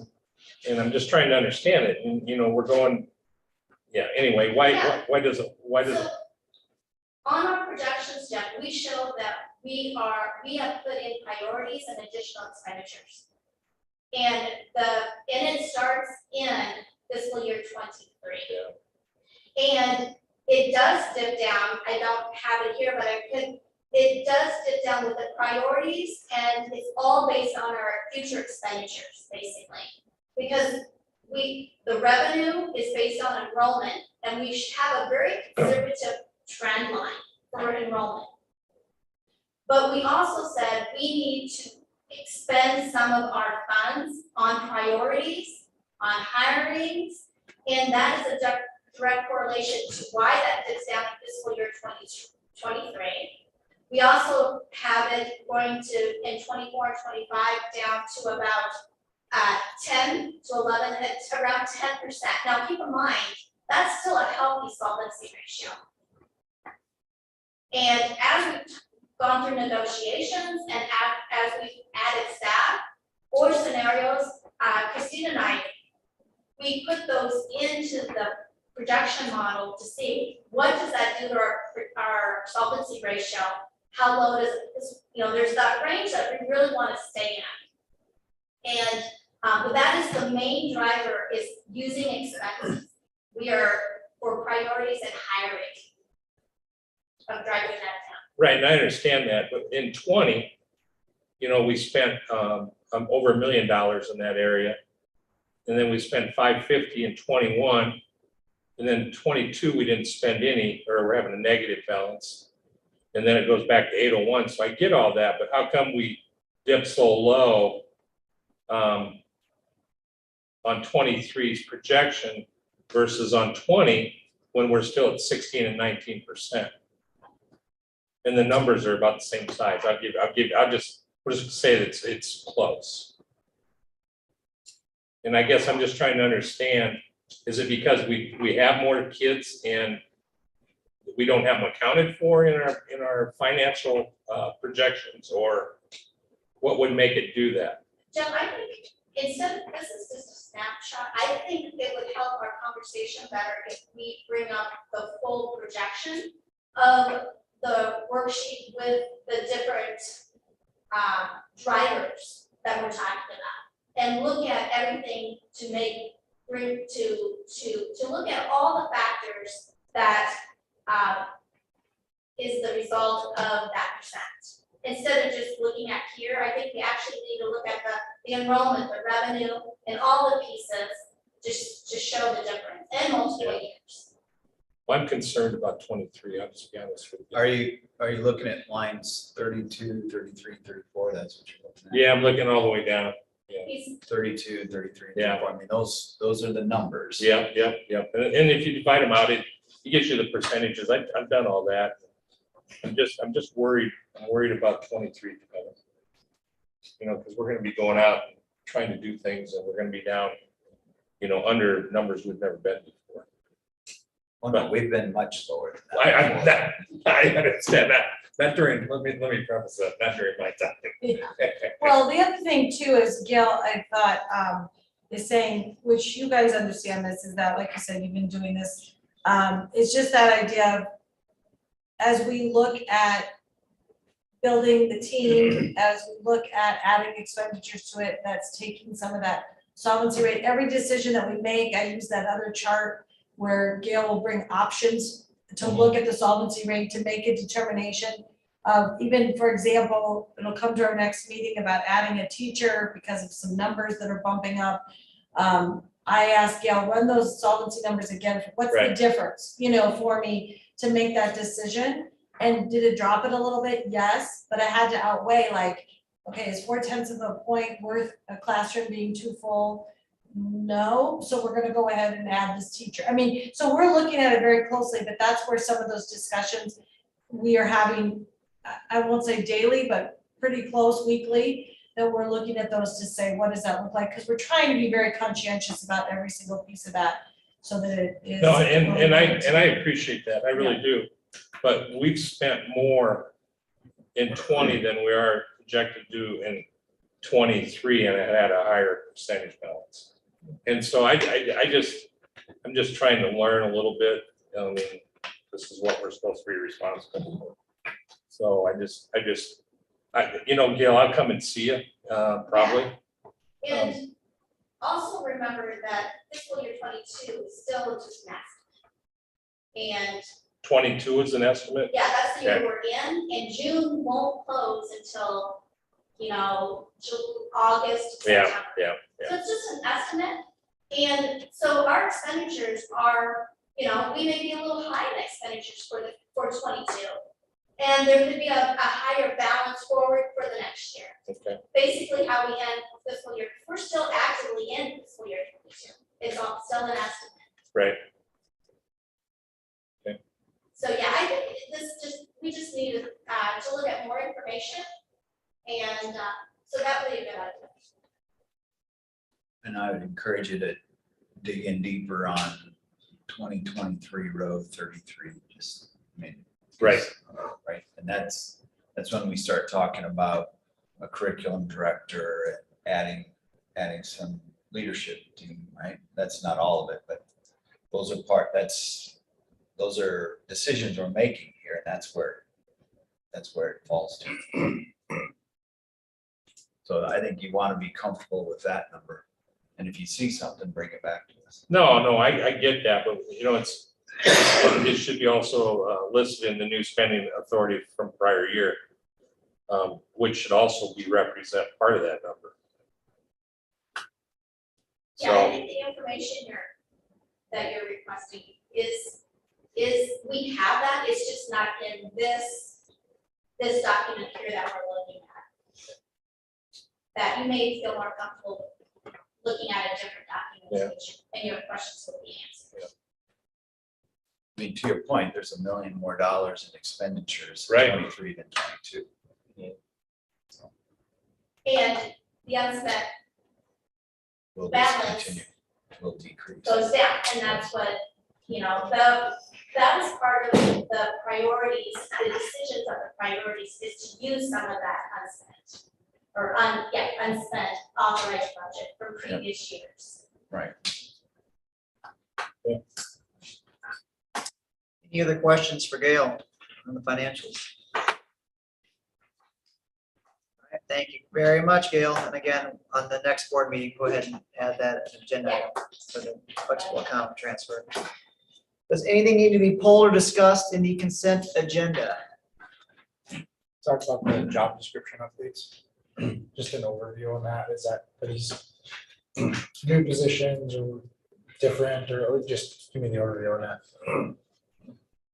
and I'm just trying to understand it and, we're going, anyway, why does it, So, on our projections, Jeff, we show that we have put in priorities and additional expenditures. And it starts in fiscal year 23. And it does dip down, I don't have it here, but it does dip down with the priorities, and it's all based on our future expenditures, basically. Because the revenue is based on enrollment, and we should have a very conservative trend line for enrollment. But we also said we need to expend some of our funds on priorities, on hirings, and that is a direct correlation to why that dips down in fiscal year 2023. We also have it going to, in 24 and 25, down to about 10 to 11, it's around 10%. Now, keep in mind, that's still a healthy solvency ratio. And as we've gone through negotiations and as we've added staff or scenarios, Christina and I, we put those into projection model to see what does that do to our solvency ratio? How low does, because, there's that range that we really want to stay in. And, but that is the main driver, is using expenses. We are for priorities and hiring of driving that down. Right, and I understand that, but in 20, we spent over $1 million in that area. And then we spent 550 in 21. And then 22, we didn't spend any, or we're having a negative balance. And then it goes back to 801. So I get all that, but how come we dip so low on 23's projection versus on 20 when we're still at 16 and 19%? And the numbers are about the same size. We'll just say that it's close. And I guess I'm just trying to understand, is it because we have more kids and we don't have them accounted for in our financial projections, or what would make it do that? Jen, I think instead of, this is just a snapshot, I think it would help our conversation better if we bring up the full projection of the worksheet with the different drivers that we're talking about, and look at everything to look at all the factors that is the result of that percent. Instead of just looking at here, I think we actually need to look at the enrollment, the revenue, and all the pieces, just to show the difference, and multiple years. Well, I'm concerned about 23, I'll just be honest with you. Are you looking at lines 32, 33, 34? That's what you're looking at? Yeah, I'm looking all the way down. He's 32, 33, Yeah. 34. I mean, those are the numbers. Yep. And if you divide them out, it gives you the percentages. I've done all that. I'm just worried. I'm worried about 23. Because we're going to be going out and trying to do things, and we're going to be down, under numbers we've never been before. Well, no, we've been much lower than that. I understand that. Not during, let me preface that, not during my time. Well, the other thing too is, Gil, I thought, is saying, which you guys understand this, is that, like you said, you've been doing this. It's just that idea of, as we look at building the team, as we look at adding expenditures to it, that's taking some of that solvency rate. Every decision that we make, I use that other chart where Gail will bring options to look at the solvency rate to make a determination of, even, for example, it'll come to our next meeting about adding a teacher because of some numbers that are bumping up. I asked Gail, run those solvency numbers again, what's the difference, for me to make that decision? And did it drop it a little bit? Yes, but I had to outweigh, like, okay, is 0.4 of a point worth a classroom being too full? No, so we're gonna go ahead and add this teacher. I mean, so we're looking at it very closely, but that's where some of those discussions we are having, I won't say daily, but pretty close weekly, that we're looking at those to say, what does that look like? Because we're trying to be very conscientious about every single piece of that, so that it is. No, and I appreciate that, I really do. But we've spent more in 20 than we are projected to do in 23, and it had a higher percentage balance. And so I'm just trying to learn a little bit. I mean, this is what we're supposed to be responsible for. So Gail, I'll come and see you, probably. And also remember that fiscal year 22 is still just an estimate. And 22 is an estimate? yeah, that's the year we're in, and June won't close until, August, September. Yeah. So it's just an estimate, and so our expenditures are, we may be a little high in expenditures for 22. And there could be a higher balance forward for the next year. Okay. Basically how we end fiscal year, we're still actively in fiscal year 22. It's all still an estimate. Right. So yeah, I think we just need to look at more information, and so that would be a good idea. And I would encourage you to dig in deeper on 2023 row 33, right. And that's when we start talking about a curriculum director and adding some leadership team, right? That's not all of it, but those are decisions we're making here, and that's where it falls to. So I think you want to be comfortable with that number, and if you see something, bring it back to us. No, I get that, but it should be also listed in the new spending authority from prior year, which should also represent part of that number. Yeah, I So, think the information that you're requesting is, we have that, it's just not in this document here that we're looking at. That you may feel more comfortable looking at a different documentation, and your questions will be answered. I mean, to your point, there's $1 million more in expenditures in Right. 23 than 22. And the unspent Will balance discontinue, will decrease. goes down, and that's what, that was part of the priorities, the decisions of the priorities is to use some of that unspent. Or unspent authorized budget from previous years. Right. Any other questions for Gail on the financials? All right, thank you very much, Gail. And again, on the next board meeting, go ahead and add that as an agenda item for the flexible account transfer. Does anything need to be pulled or discussed in the consent agenda? Talk about the job description updates. Just an overview on that. Is that for these new positions or different, or just give me the overview on that?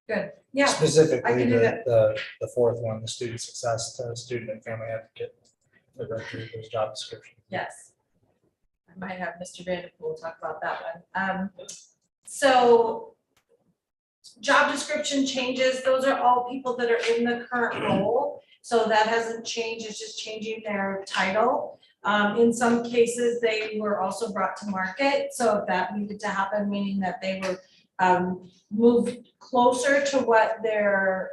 Good, yeah. I Specifically, can do that. the fourth one, the student success, student and family advocate. The director, those job description. Yes. I might have Mr. Vanderpool talk about that one. So job description changes, those are all people that are in the current role. So that hasn't changed, it's just changing their title. In some cases, they were also brought to market, so if that needed to happen, meaning that they were moved closer to what their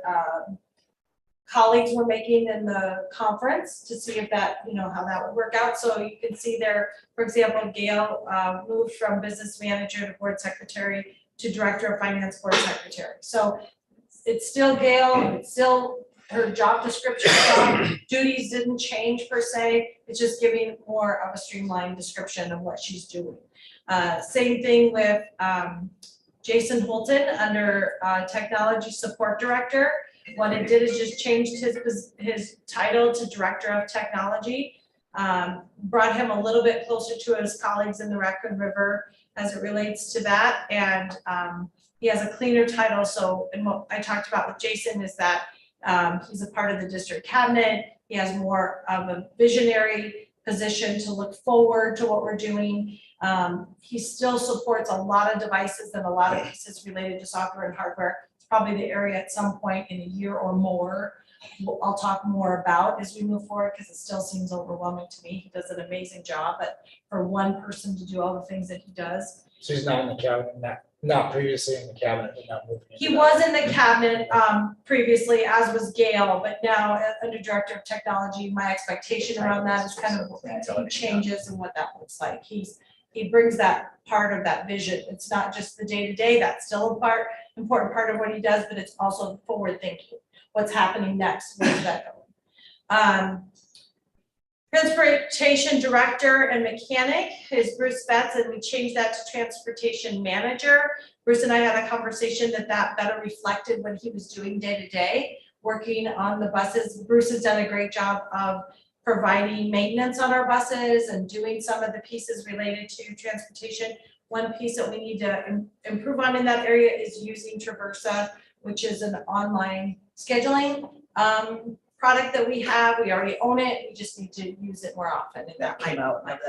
colleagues were making in the conference to see if that, how that would work out. So you can see there, for example, Gail moved from business manager to board secretary to director of finance board secretary. So it's still Gail, it's still her job description, job duties didn't change per se, it's just giving more of a streamlined description of what she's doing. Same thing with Jason Holton under technology support director. What it did is just changed his title to director of technology, brought him a little bit closer to his colleagues in the Raccoon River as it relates to that, and he has a cleaner title. So, and what I talked about with Jason is that he's a part of the district cabinet. He has more of a visionary position to look forward to what we're doing. He still supports a lot of devices and a lot of pieces related to software and hardware. It's probably the area at some point in a year or more I'll talk more about as we move forward, because it still seems overwhelming to me. He does an amazing job, but for one person to do all the things that he does. So he's not in the cabinet, not previously in the cabinet, but not moving. into He that. was in the cabinet previously, as was Gail, but now under director of technology, my expectation around that is kind of changes and what that looks like. He brings that part of that vision. It's not just the day-to-day, that's still a important part of what he does, but it's also forward thinking. What's happening next? Where's that going? Transportation director and mechanic is Bruce Betts, and we changed that to transportation manager. Bruce and I had a conversation that better reflected what he was doing day to day, working on the buses. Bruce has done a great job of providing maintenance on our buses and doing some of the pieces related to transportation. One piece that we need to improve on in that area is using Traversa, which is an online scheduling product that we have. We already own it. We just need to use it more often. And That came out, that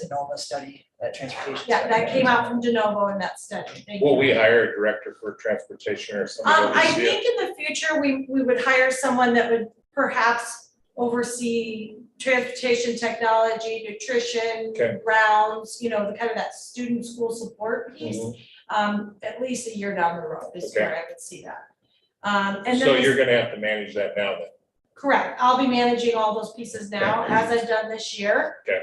Denova study, that transportation. yeah, study. that came out from DeNovo in that study. Thank will you. we hire a director for transportation or somebody? to I oversee it? think in the future, we would hire someone that would perhaps oversee transportation technology, nutrition, Okay. grounds, the kind of that student school support piece. Mhm. At least a year down the road is Okay. where I would see that. And then So this- you're gonna have to manage that now then? Correct. I'll be managing all those pieces now, as I've done this year. Okay.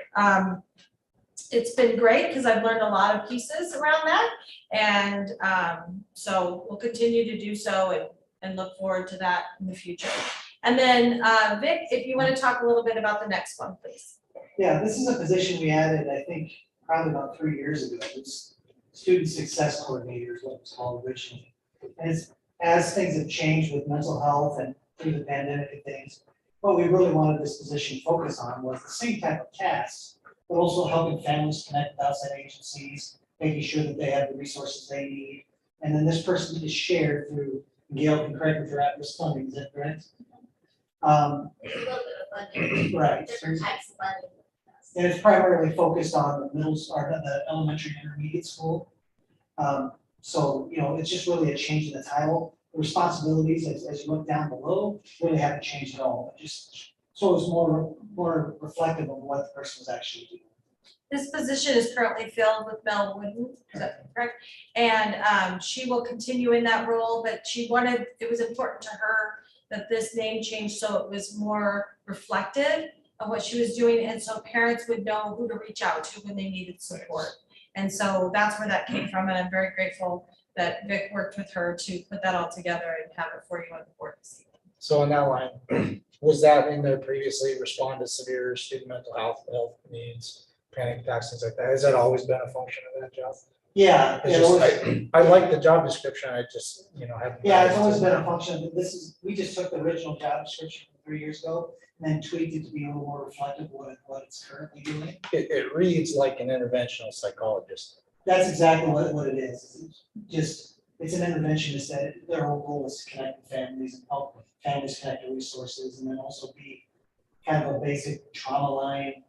it's been great because I've learned a lot of pieces around that. And so we'll continue to do so and look forward to that in the future. And then Vic, if you want to talk a little bit about the next one, please. Yeah, this is a position we added, I think, probably about 3 years ago. It's student success coordinator is what it's called originally. And as things have changed with mental health and through the pandemic and things, what we really wanted this position to focus on was the same type of tasks, but also helping families connect with outside agencies, making sure that they have the resources they need. And then this person is shared through, Gail can correct me if you're at risk funding, is that correct? It's a little bit of funding, Right. different types of funding. And it's primarily focused on the the elementary and intermediate school. So, you know, it's just really a change in the title. The responsibilities, as you look down below, really haven't changed at all, but just so it's more reflective of what the person was actually doing. This position is currently filled with Mel Wooden, is that correct? And she will continue in that role, but it was important to her that this name change so it was more reflective of what she was doing, and so parents would know who to reach out to when they needed support. And so that's where that came from, and I'm very grateful that Vic worked with her to put that all together and have it for you on the board this evening. So on that line, was that in there previously, respond to severe student mental health needs, panic attacks, things like that? Has that always been a function of that job? Yeah. It's just, I like the job description, I just, haven't. Yeah, it's always been a function, but we just took the original job description from 3 years ago and then tweaked it to be a little more reflective of what it's currently doing. It reads like an interventional psychologist. That's exactly what it is. It's an interventionist that their whole goal is to connect with families and help families connect to resources, and then also be kind of a basic trauma line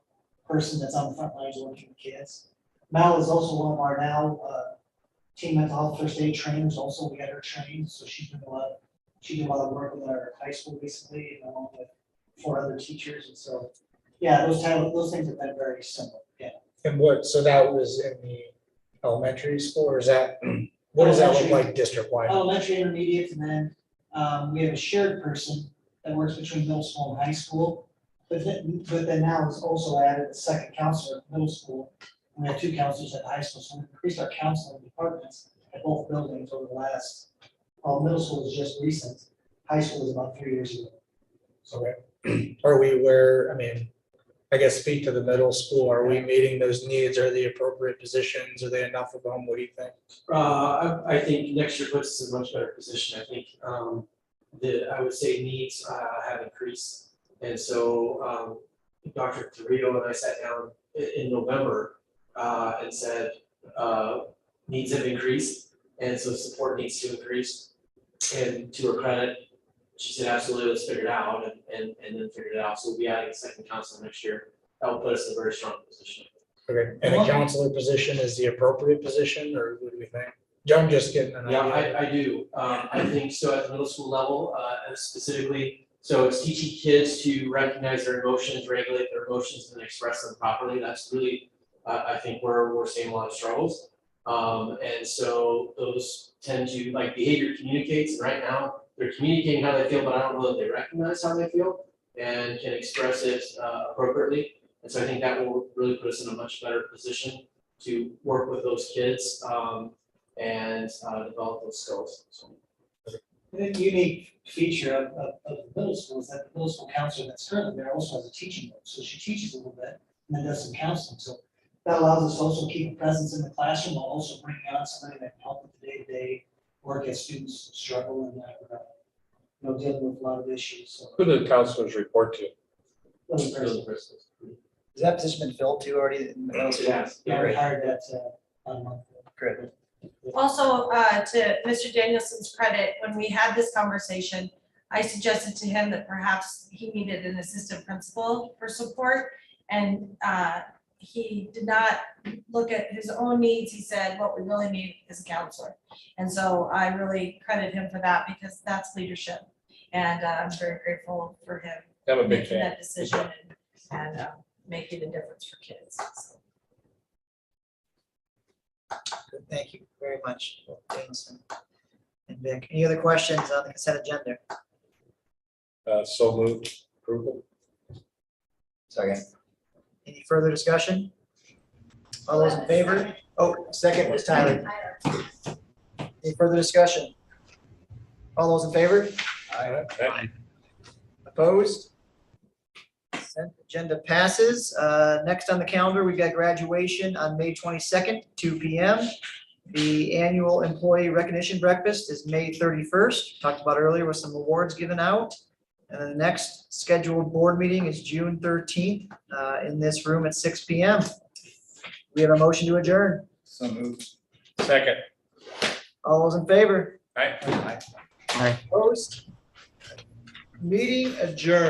person that's on the front lines working with kids. Mal is also one of our now team mental health first aid trainers. Also, we had her trained, so she did a lot of work with our high school recently, and along with 4 other teachers. And so, yeah, those things have been very similar. Yeah. And so that was in the elementary school, or is that, what does that look like district-wide? Elementary, intermediate, and then we have a shared person that works between middle school and high school. But then now it's also added a second counselor at middle school. And we have 2 counselors at high school, so we increased our counseling departments at both buildings over the last, middle school is just recent, high school is about 3 years ago. Okay. Are we I guess speak to the middle school, are we meeting those needs, are the appropriate positions, are they enough of them, what do you think? I think next year puts us in a much better position. I think I would say needs have increased. And so Dr. Torito and I sat down in November and said needs have increased, and so support needs to increase. And to her credit, she said, absolutely, let's figure it out, and then figured it out. So we'll be adding a second counselor next year. That will put us in a very strong position. Okay, and a counselor position is the appropriate position, or what do we think? I'm just getting an Yeah, idea. I do. I think so at the middle school level, specifically, so it's teaching kids to recognize their emotions, regulate their emotions, and express them properly. That's really, I think, where we're seeing a lot of struggles. And so those tend to, like, behavior communicates, and right now they're communicating how they feel, but I don't know that they recognize how they feel and can express it appropriately. And so I think that will really put us in a much better position to work with those kids and develop those skills. So. The unique feature of the middle school is that the middle school counselor that's currently there also has a teaching role. So she teaches a little bit and then does some counseling. So that allows us to also keep a presence in the classroom while also bringing on somebody that can help with the day-to-day work as students struggle and dealing with a lot of issues. So Who do the counselors report to? those persons. Has that position been filled too already in the middle school? Yes. Yeah, we hired that about a month ago. Great. Also, to Mr. Danielson's credit, when we had this conversation, I suggested to him that perhaps he needed an assistant principal for support. And he did not look at his own needs. He said, what we really need is a counselor. And so I really credit him for that, because that's leadership. And I'm very grateful for him I'm a big making fan. that decision and making a difference for kids. So. Good, thank you very much, Jameson and Vic. Any other questions on the consent agenda? So moved, approval. Second. Any further discussion? All those in favor? Oh, second was Tyler. Tyler. Any further discussion? All those in favor? Opposed? Consent agenda passes. Next on the calendar, we've got graduation on May 22nd, 2 p.m. The annual employee recognition breakfast is May 31st, talked about earlier with some awards given out. And then the next scheduled board meeting is June 13th in this room at 6 p.m. We have a motion to adjourn. So moved. Second. All those in favor? Aye. Opposed? Meeting adjourned.